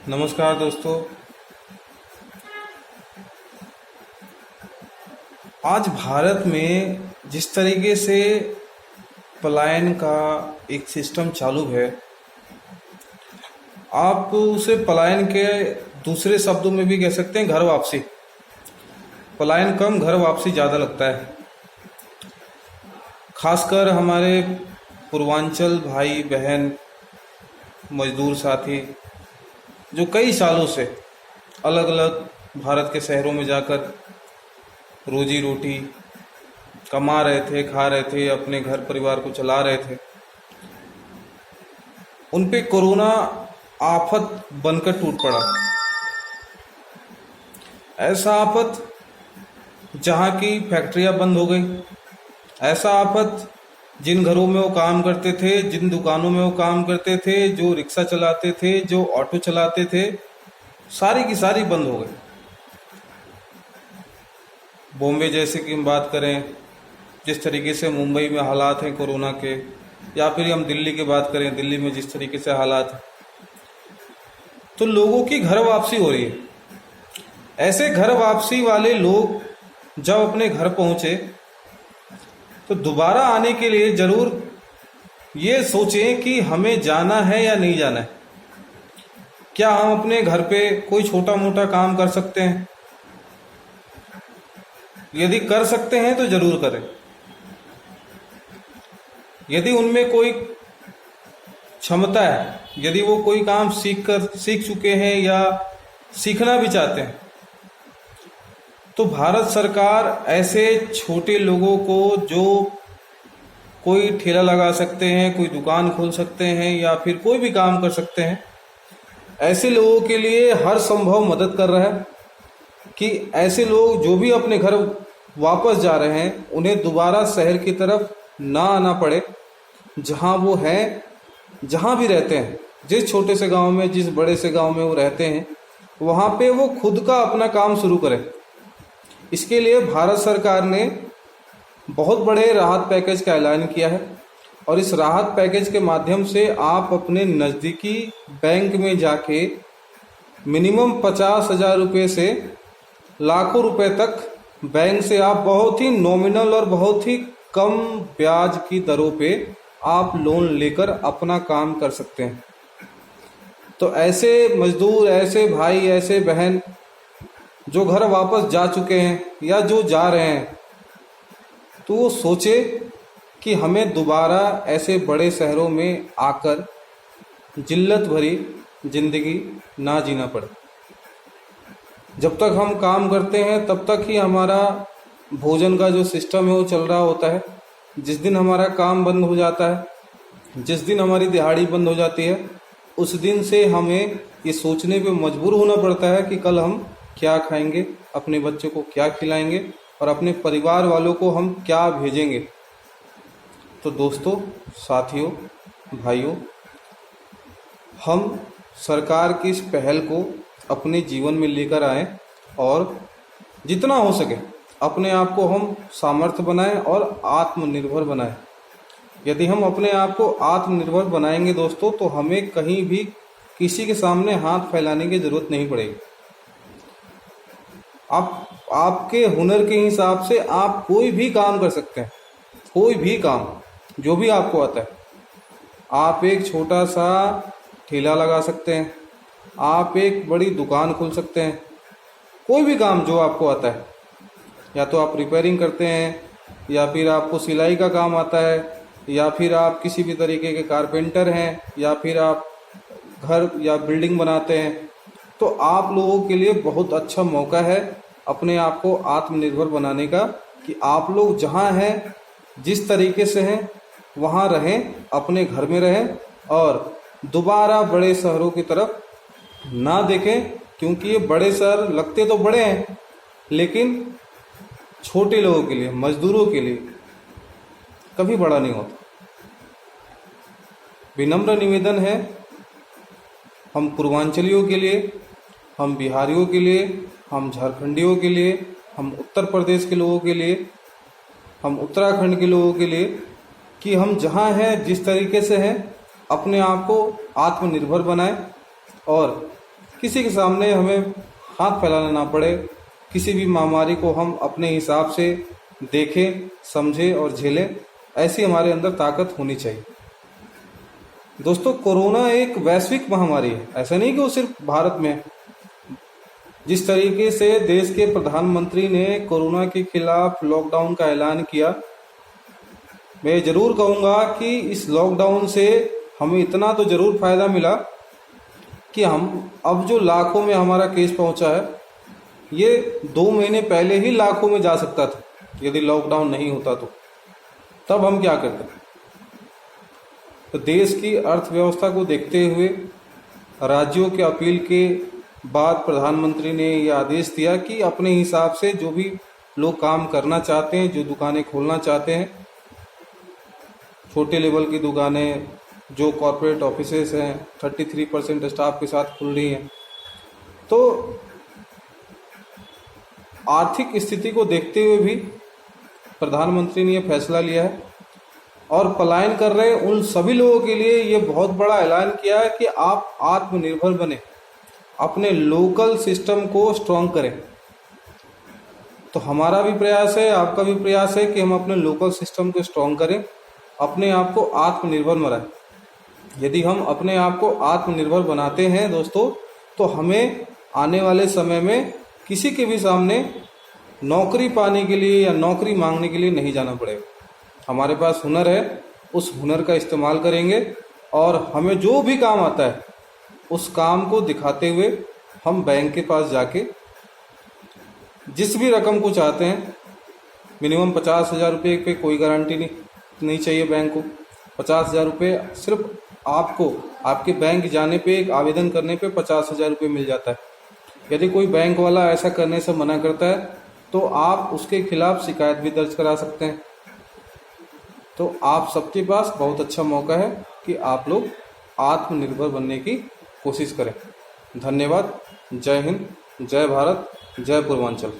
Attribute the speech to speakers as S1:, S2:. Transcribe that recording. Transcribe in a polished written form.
S1: नमस्कार दोस्तों। आज भारत में जिस तरीके से पलायन का एक सिस्टम चालू है, आप उसे पलायन के दूसरे शब्दों में भी कह सकते हैं घर वापसी। पलायन कम, घर वापसी ज़्यादा लगता है। खासकर हमारे पूर्वांचल भाई बहन, मजदूर साथी जो कई सालों से अलग अलग भारत के शहरों में जाकर रोजी रोटी कमा रहे थे, खा रहे थे, अपने घर परिवार को चला रहे थे, उन पे कोरोना आफत बनकर टूट पड़ा। ऐसा आफत जहाँ की फैक्ट्रियां बंद हो गई, ऐसा आफत जिन घरों में वो काम करते थे, जिन दुकानों में वो काम करते थे, जो रिक्शा चलाते थे, जो ऑटो चलाते थे, सारी की सारी बंद हो गई। बॉम्बे जैसे की हम बात करें, जिस तरीके से मुंबई में हालात हैं कोरोना के, या फिर हम दिल्ली की बात करें, दिल्ली में जिस तरीके से हालात हैं, तो लोगों की घर वापसी हो रही है। ऐसे घर वापसी वाले लोग जब अपने घर पहुंचे तो दोबारा आने के लिए जरूर ये सोचें कि हमें जाना है या नहीं जाना है। क्या हम अपने घर पे कोई छोटा मोटा काम कर सकते हैं? यदि कर सकते हैं तो जरूर करें। यदि उनमें कोई क्षमता है, यदि वो कोई काम सीख चुके हैं या सीखना भी चाहते हैं, तो भारत सरकार ऐसे छोटे लोगों को जो कोई ठेला लगा सकते हैं, कोई दुकान खोल सकते हैं या फिर कोई भी काम कर सकते हैं, ऐसे लोगों के लिए हर संभव मदद कर रहा है कि ऐसे लोग जो भी अपने घर वापस जा रहे हैं उन्हें दोबारा शहर की तरफ ना आना पड़े। जहां वो हैं, जहां भी रहते हैं, जिस छोटे से गांव में, जिस बड़े से गांव में वो रहते हैं, वहां पे वो खुद का अपना काम शुरू करें। इसके लिए भारत सरकार ने बहुत बड़े राहत पैकेज का ऐलान किया है और इस राहत पैकेज के माध्यम से आप अपने नज़दीकी बैंक में जाके मिनिमम 50,000 रुपये से लाखों रुपए तक बैंक से आप बहुत ही नॉमिनल और बहुत ही कम ब्याज की दरों पे आप लोन लेकर अपना काम कर सकते हैं। तो ऐसे मजदूर, ऐसे भाई, ऐसे बहन जो घर वापस जा चुके हैं या जो जा रहे हैं, तो वो सोचे कि हमें दोबारा ऐसे बड़े शहरों में आकर जिल्लत भरी जिंदगी ना जीना पड़े। जब तक हम काम करते हैं तब तक ही हमारा भोजन का जो सिस्टम है वो चल रहा होता है। जिस दिन हमारा काम बंद हो जाता है, जिस दिन हमारी दिहाड़ी बंद हो जाती है, उस दिन से हमें ये सोचने पे मजबूर होना पड़ता है कि कल हम क्या खाएंगे, अपने बच्चों को क्या खिलाएंगे और अपने परिवार वालों को हम क्या भेजेंगे। तो दोस्तों, साथियों, भाइयों, हम सरकार की इस पहल को अपने जीवन में लेकर आएं और जितना हो सके अपने आप को हम सामर्थ्य बनाएं और आत्मनिर्भर बनाएं। यदि हम अपने आप को आत्मनिर्भर बनाएंगे दोस्तों, तो हमें कहीं भी किसी के सामने हाथ फैलाने की जरूरत नहीं पड़ेगी। आप आपके हुनर के हिसाब से आप कोई भी काम कर सकते हैं, कोई भी काम जो भी आपको आता है। आप एक छोटा सा ठेला लगा सकते हैं, आप एक बड़ी दुकान खोल सकते हैं, कोई भी काम जो आपको आता है। या तो आप रिपेयरिंग करते हैं, या फिर आपको सिलाई का काम आता है, या फिर आप किसी भी तरीके के कारपेंटर हैं, या फिर आप घर या बिल्डिंग बनाते हैं, तो आप लोगों के लिए बहुत अच्छा मौका है अपने आप को आत्मनिर्भर बनाने का कि आप लोग जहां हैं, जिस तरीके से हैं, वहां रहें, अपने घर में रहें और दोबारा बड़े शहरों की तरफ ना देखें। क्योंकि ये बड़े शहर लगते तो बड़े हैं, लेकिन छोटे लोगों के लिए, मजदूरों के लिए कभी बड़ा नहीं होता। विनम्र निवेदन है, हम पूर्वांचलियों के लिए, हम बिहारियों के लिए, हम झारखंडियों के लिए, हम उत्तर प्रदेश के लोगों के लिए, हम उत्तराखंड के लोगों के लिए, कि हम जहाँ हैं, जिस तरीके से हैं, अपने आप को आत्मनिर्भर बनाएं और किसी के सामने हमें हाथ फैलाना ना पड़े, किसी भी महामारी को हम अपने हिसाब से देखें, समझें और झेलें, ऐसी हमारे अंदर ताकत होनी चाहिए। दोस्तों, कोरोना एक वैश्विक महामारी है, ऐसा नहीं कि वो सिर्फ भारत में है। जिस तरीके से देश के प्रधानमंत्री ने कोरोना के खिलाफ लॉकडाउन का ऐलान किया, मैं जरूर कहूँगा कि इस लॉकडाउन से हमें इतना तो जरूर फायदा मिला कि हम अब जो लाखों में हमारा केस पहुंचा है, ये 2 महीने पहले ही लाखों में जा सकता था यदि लॉकडाउन नहीं होता तो। तब हम क्या करते? तो देश की अर्थव्यवस्था को देखते हुए राज्यों के अपील के बाद प्रधानमंत्री ने यह आदेश दिया कि अपने हिसाब से जो भी लोग काम करना चाहते हैं, जो दुकानें खोलना चाहते हैं, छोटे लेवल की दुकानें, जो कॉर्पोरेट ऑफिसेस हैं, 33% स्टाफ के साथ खुल रही हैं, तो आर्थिक स्थिति को देखते हुए भी प्रधानमंत्री ने यह फैसला लिया है। और पलायन कर रहे उन सभी लोगों के लिए ये बहुत बड़ा ऐलान किया है कि आप आत्मनिर्भर बने, अपने लोकल सिस्टम को स्ट्रॉन्ग करें। तो हमारा भी प्रयास है, आपका भी प्रयास है कि हम अपने लोकल सिस्टम को स्ट्रॉन्ग करें, अपने आप को आत्मनिर्भर बनाएं। यदि हम अपने आप को आत्मनिर्भर बनाते हैं दोस्तों, तो हमें आने वाले समय में किसी के भी सामने नौकरी पाने के लिए या नौकरी मांगने के लिए नहीं जाना पड़ेगा। हमारे पास हुनर है, उस हुनर का इस्तेमाल करेंगे और हमें जो भी काम आता है उस काम को दिखाते हुए हम बैंक के पास जाके जिस भी रकम को चाहते हैं, मिनिमम 50,000 रुपये पे कोई गारंटी नहीं चाहिए बैंक को। 50,000 रुपये सिर्फ आपको आपके बैंक जाने पे, एक आवेदन करने पे 50,000 रुपये मिल जाता है। यदि कोई बैंक वाला ऐसा करने से मना करता है तो आप उसके खिलाफ शिकायत भी दर्ज करा सकते हैं। तो आप सबके पास बहुत अच्छा मौका है कि आप लोग आत्मनिर्भर बनने की कोशिश करें। धन्यवाद। जय हिंद, जय भारत, जय पूर्वांचल।